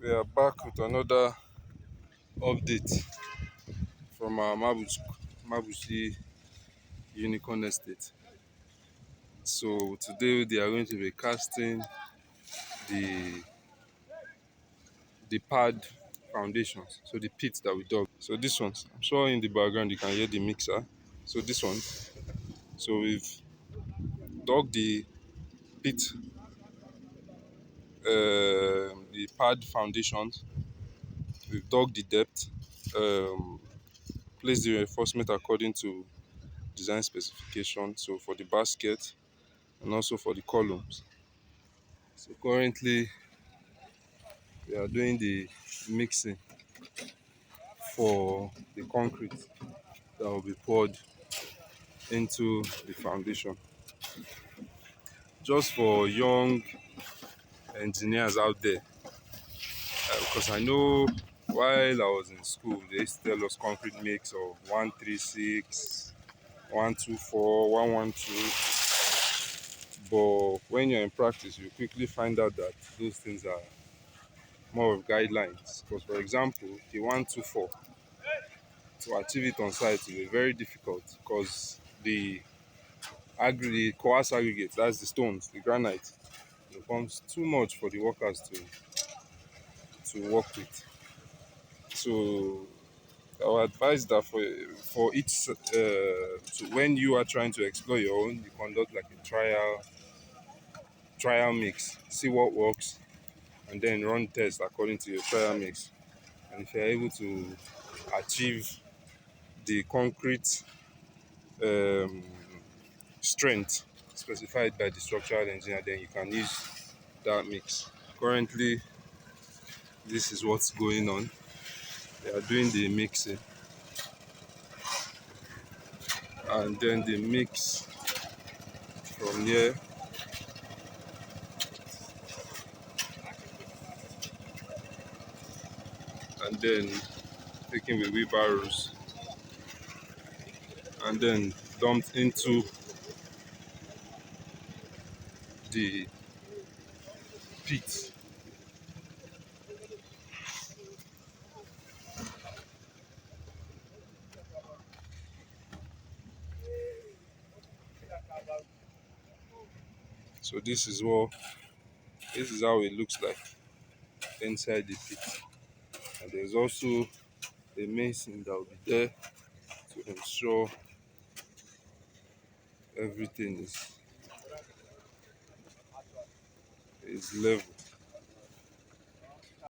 We are back with another update from our Mabushi Unicorn Estate. So today they are going to be casting the pad foundations, so the pits that we dug. So this one, I'm sure in the background you can hear the mixer. So this one, so we've dug the pit, the pad foundations. We've dug the depth, placed the reinforcement according to design specification, so for the basket and also for the columns. So currently we are doing the mixing for the concrete that will be poured into the foundation. Just for young engineers out there, because I know while I was in school they used to tell us concrete mix of 136, 124, 112. But when you're in practice, you quickly find out that those things are more of guidelines. Because, for example, the 124, to achieve it on site will be very difficult because the coarse aggregate, that's the stones, the granite, becomes too much for the workers to work with. So, I would advise that for each, so when you are trying to explore your own, you conduct like a trial mix, see what works, and then run tests according to your trial mix. And if you're able to achieve the concrete um, strength specified by the structural engineer, then you can use that mix. Currently, this is what's going on. They are doing the mixing, and then the mix from here, and then taken with wheelbarrows, and then dumped into the pit. So this is how it looks like inside the pit. And there's also a mason that will be there to ensure everything is level.